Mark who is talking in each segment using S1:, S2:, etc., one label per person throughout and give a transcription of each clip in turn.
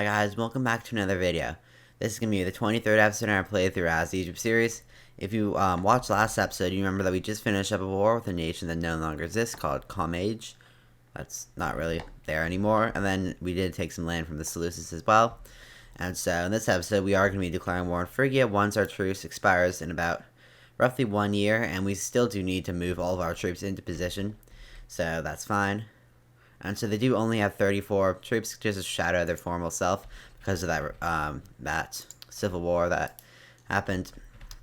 S1: Hi guys, welcome back to another video. This is going to be the 23rd episode in our playthrough as the Egypt series. If you watched last episode, you remember that we just finished up a war with a nation that no longer exists called Comage. That's not really there anymore. And then we did take some land from the Seleucids as well. And so in this episode, we are going to be declaring war on Phrygia once our truce expires in about roughly 1 year. And we still do need to move all of our troops into position. So that's fine. And so they do only have 34 troops, just a shadow of their formal self because of that civil war that happened.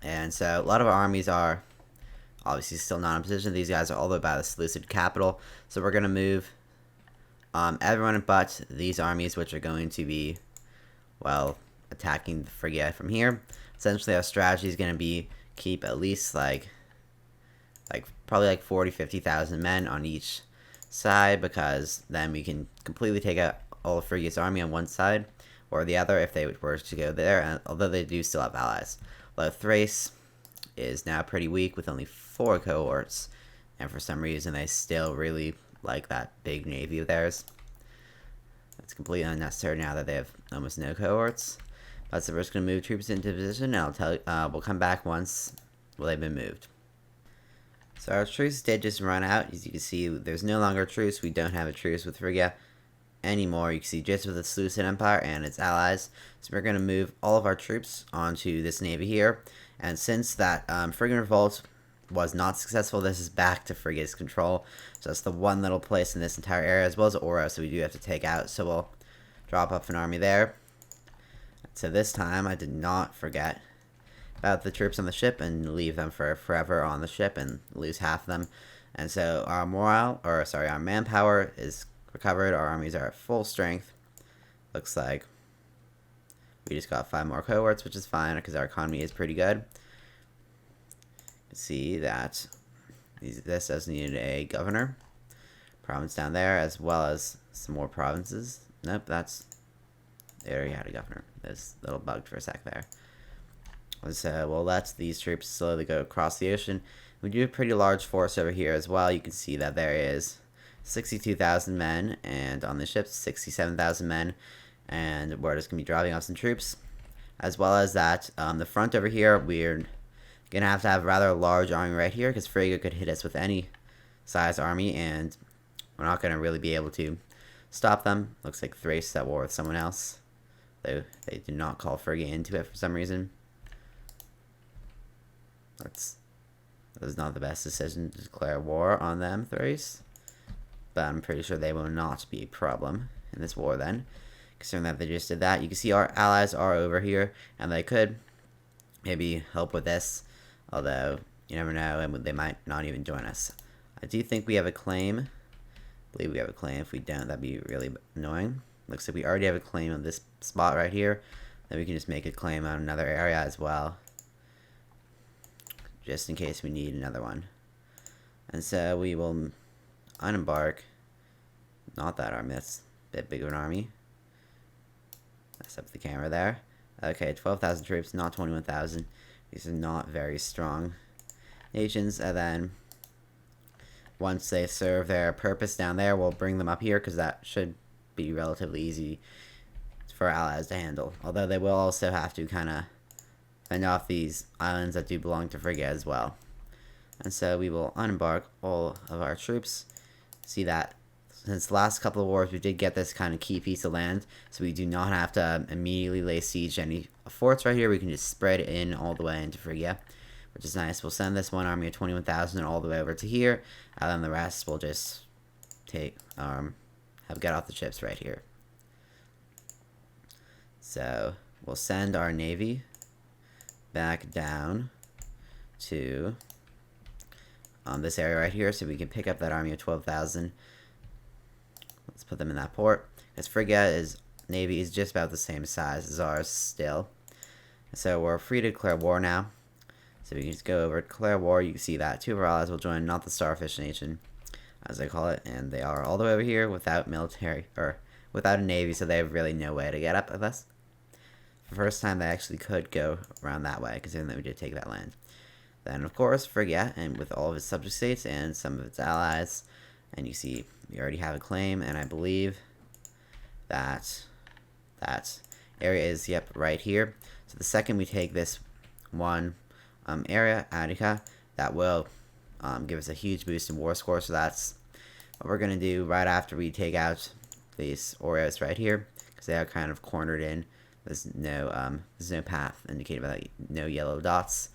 S1: And so a lot of our armies are obviously still not in position. These guys are all the way by the Seleucid capital. So we're going to move everyone but these armies, which are going to be, well, attacking the Phrygia from here. Essentially, our strategy is going to be keep at least probably 40,000-50,000 men on each side, because then we can completely take out all of Phrygia's army on one side or the other if they were to go there, and although they do still have allies. Although Thrace is now pretty weak with only 4 cohorts, and for some reason they still really like that big navy of theirs. It's completely unnecessary now that they have almost no cohorts. But so we're just going to move troops into position, and I'll tell you, we'll come back once they've been moved. So our truce did just run out. As you can see, there's no longer a truce. We don't have a truce with Phrygia anymore. You can see just with the Seleucid Empire and its allies. So we're going to move all of our troops onto this navy here. And since that Phrygian revolt was not successful, this is back to Phrygia's control. So that's the one little place in this entire area, as well as Oro, so we do have to take out. So we'll drop up an army there. So this time, I did not forget about the troops on the ship and leave them for forever on the ship and lose half of them. And so our our manpower is recovered. Our armies are at full strength. Looks like we just got 5 more cohorts, which is fine because our economy is pretty good. You can see that this does need a governor province down there, as well as some more provinces. Nope, they already had a governor. This little bugged for a sec there. So we'll let these troops slowly go across the ocean. We do have a pretty large force over here as well. You can see that there is 62,000 men, and on the ships 67,000 men, and we're just going to be driving off some troops. As well as that, the front over here, we're going to have a rather large army right here, because Phrygia could hit us with any size army, and we're not going to really be able to stop them. Looks like Thrace is at war with someone else, though they did not call Phrygia into it for some reason. That was not the best decision to declare war on them, Thrace. But I'm pretty sure they will not be a problem in this war then, considering that they just did that. You can see our allies are over here, and they could maybe help with this, although you never know, and they might not even join us. I do think we have a claim. I believe we have a claim. If we don't, that'd be really annoying. Looks like we already have a claim on this spot right here. Then we can just make a claim on another area as well, just in case we need another one. And so we will unembark. Not that army, that's a bit bigger an army. That's up the camera there. Okay, 12,000 troops, not 21,000. These are not very strong nations. And then once they serve their purpose down there, we'll bring them up here, because that should be relatively easy for allies to handle. Although they will also have to kind of fend off these islands that do belong to Phrygia as well. And so we will unembark all of our troops. See that since the last couple of wars, we did get this kind of key piece of land, so we do not have to immediately lay siege to any forts right here. We can just spread it in all the way into Phrygia, which is nice. We'll send this one army of 21,000 all the way over to here, and then the rest we'll just take get off the ships right here. So we'll send our navy back down to this area right here, so we can pick up that army of 12,000. Let's put them in that port, because Phrygia's navy is just about the same size as ours still. So we're free to declare war now. So we can just go over, declare war. You can see that 2 of our allies will join, not the Starfish Nation, as they call it, and they are all the way over here without military, or without a navy, so they have really no way to get up with us. The first time they actually could go around that way, considering that we did take that land. Then, of course, Phrygia, and with all of its subject states and some of its allies, and you see we already have a claim, and I believe that that area is, yep, right here. So the second we take this one area, Attica, that will give us a huge boost in war score. So that's what we're going to do right after we take out these Oreos right here, because they are kind of cornered in. There's no path indicated by no yellow dots.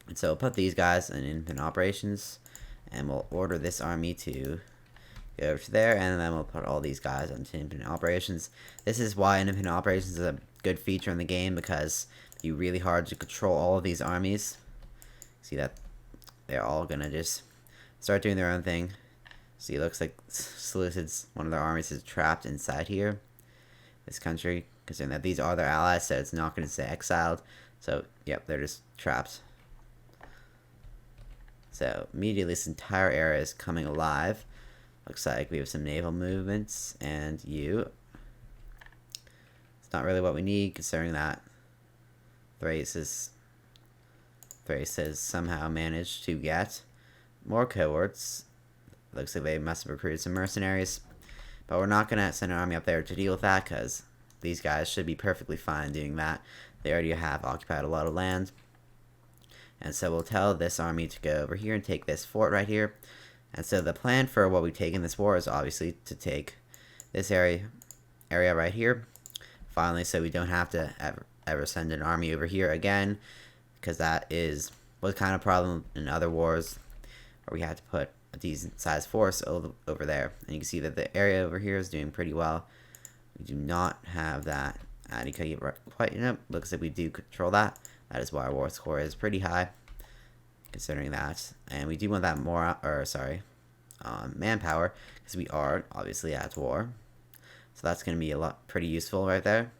S1: And so we'll put these guys in independent operations, and we'll order this army to go over to there, and then we'll put all these guys into independent operations. This is why independent operations is a good feature in the game, because it's really hard to control all of these armies. See that they're all gonna just start doing their own thing. See, it looks like Seleucid's one of their armies is trapped inside here, this country, considering that these are their allies, so it's not going to say exiled. So, yep, they're just trapped. So, immediately this entire area is coming alive. Looks like we have some naval movements, and it's not really what we need, considering that Thrace has somehow managed to get more cohorts. Looks like they must have recruited some mercenaries, but we're not going to send an army up there to deal with that, because these guys should be perfectly fine doing that. They already have occupied a lot of land. And so we'll tell this army to go over here and take this fort right here. And so the plan for what we take in this war is obviously to take this area right here, finally, so we don't have to ever send an army over here again, because that was kind of a problem in other wars where we had to put a decent sized force over there. And you can see that the area over here is doing pretty well. We do not have that Attica quite enough. Looks like we do control that. That is why our war score is pretty high, considering that. And we do want that manpower, because we are obviously at war. So that's going to be pretty useful right there.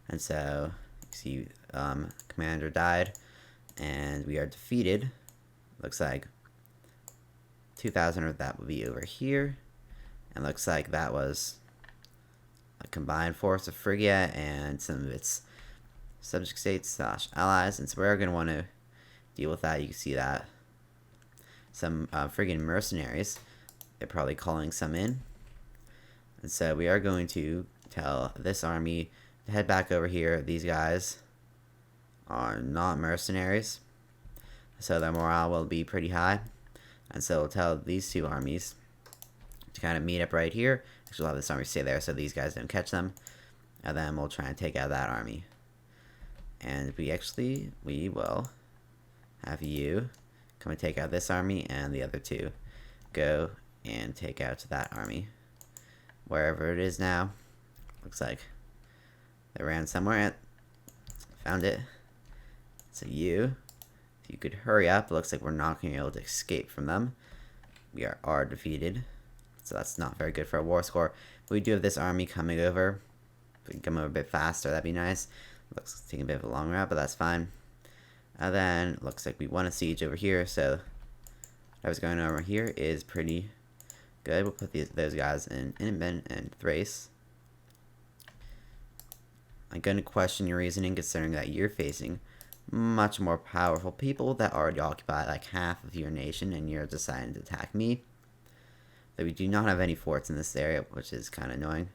S1: And so you see commander died, and we are defeated. Looks like 2,000 of that would be over here, and looks like that was a combined force of Phrygia and some of its subject states / allies, and so we're going to want to deal with that. You can see that some Phrygian mercenaries, they're probably calling some in, and so we are going to tell this army to head back over here. These guys are not mercenaries, so their morale will be pretty high. And so we'll tell these two armies to kind of meet up right here. Actually, we'll have this army stay there so these guys don't catch them. And then we'll try and take out that army. And we will have you come and take out this army, and the other two go and take out that army. Wherever it is now. Looks like they ran somewhere. Found it. So if you could hurry up. Looks like we're not going to be able to escape from them. We are defeated. So that's not very good for our war score. But we do have this army coming over. If we can come over a bit faster, that'd be nice. Looks like it's taking a bit of a long route, but that's fine. And then looks like we won a siege over here. So what was going on over here is pretty good. We'll put those guys in Inben and Thrace. I'm going to question your reasoning, considering that you're facing much more powerful people that already occupy like half of your nation, and you're deciding to attack me. Though we do not have any forts in this area, which is kind of annoying.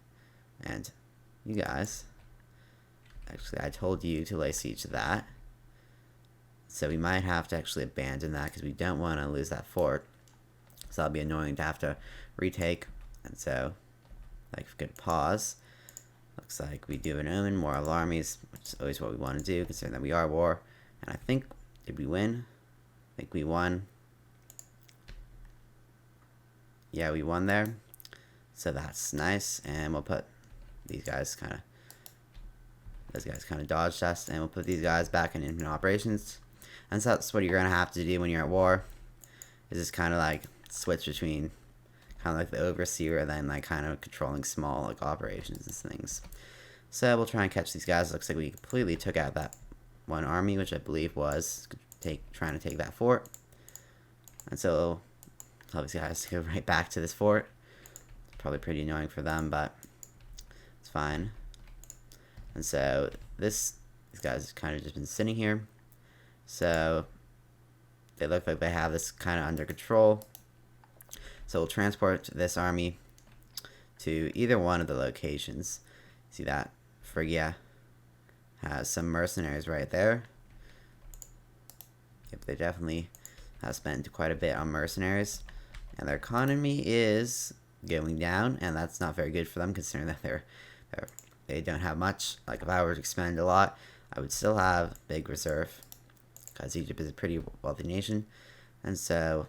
S1: And you guys, actually, I told you to lay siege to that, so we might have to actually abandon that, because we don't want to lose that fort. So that'll be annoying to have to retake. And so, like, we could pause. Looks like we do an omen, more armies, which is always what we want to do, considering that we are at war. And I think, did we win? I think we won. Yeah, we won there. So that's nice. And we'll put these guys those guys kind of dodged us. And we'll put these guys back in operations. And so that's what you're going to have to do when you're at war. Is just kind of like switch between kind of like the overseer, and then like kind of controlling small like operations and things. So we'll try and catch these guys. Looks like we completely took out that one army, which I believe was trying to take that fort. And so obviously I have to go right back to this fort. It's probably pretty annoying for them, but it's fine. And so these guys kind of just been sitting here. So they look like they have this kind of under control. So we'll transport this army to either one of the locations. See that? Phrygia has some mercenaries right there. Yep, they definitely have spent quite a bit on mercenaries. And their economy is going down, and that's not very good for them considering that they don't have much. Like, if I were to expend a lot, I would still have big reserve, because Egypt is a pretty wealthy nation. And so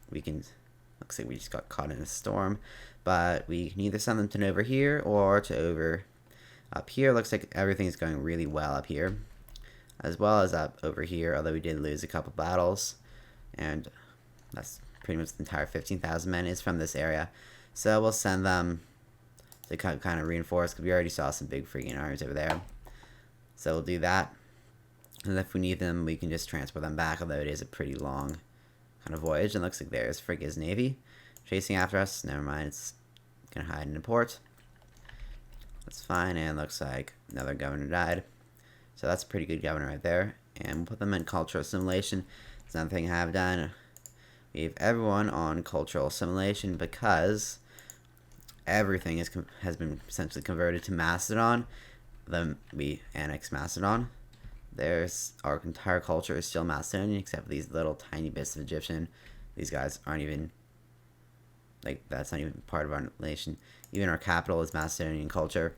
S1: we can, looks like we just got caught in a storm, but we can either send them to over here or to over up here. Looks like everything's going really well up here, as well as up over here, although we did lose a couple battles, and that's pretty much the entire 15,000 men is from this area. So we'll send them to kind of reinforce, because we already saw some big freaking armies over there. So we'll do that, and if we need them, we can just transport them back, although it is a pretty long kind of voyage. And looks like there's Phrygia's navy chasing after us. Never mind, it's gonna hide in a port. That's fine, and looks like another governor died. So that's a pretty good governor right there. And we'll put them in cultural assimilation. It's another thing I have done. We have everyone on cultural assimilation because everything has been essentially converted to Macedon. Then we annex Macedon. Our entire culture is still Macedonian, except for these little tiny bits of Egyptian. These guys aren't even, like, that's not even part of our nation. Even our capital is Macedonian culture.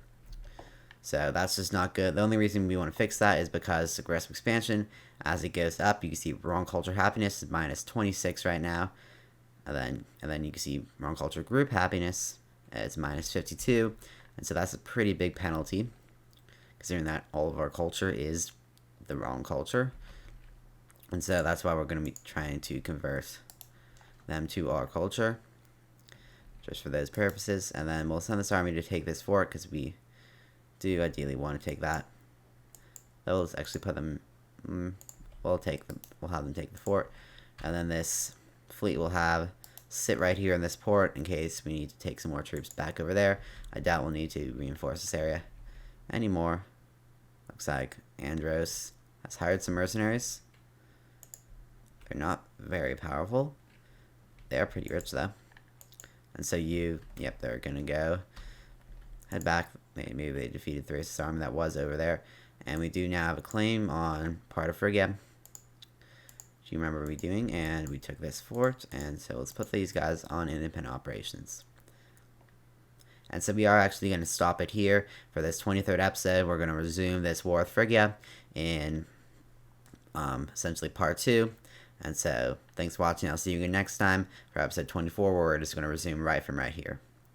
S1: So that's just not good. The only reason we want to fix that is because aggressive expansion, as it goes up, you can see wrong culture happiness is minus 26 right now. And then you can see wrong culture group happiness is minus 52. And so that's a pretty big penalty, considering that all of our culture is the wrong culture. And so that's why we're going to be trying to convert them to our culture, just for those purposes. And then we'll send this army to take this fort, because we do ideally want to take that. We'll actually put them, we'll have them take the fort, and then this fleet will sit right here in this port in case we need to take some more troops back over there. I doubt we'll need to reinforce this area anymore. Looks like Andros has hired some mercenaries. They're not very powerful. They are pretty rich though. And so they're gonna go head back. Maybe they defeated Thrace's army that was over there. And we do now have a claim on part of Phrygia. Do you remember redoing? And we took this fort, and so let's put these guys on independent operations. And so we are actually going to stop it here for this 23rd episode. We're going to resume this war with Phrygia in essentially part 2. And so thanks for watching. I'll see you again next time for episode 24, where we're just going to resume right from right here.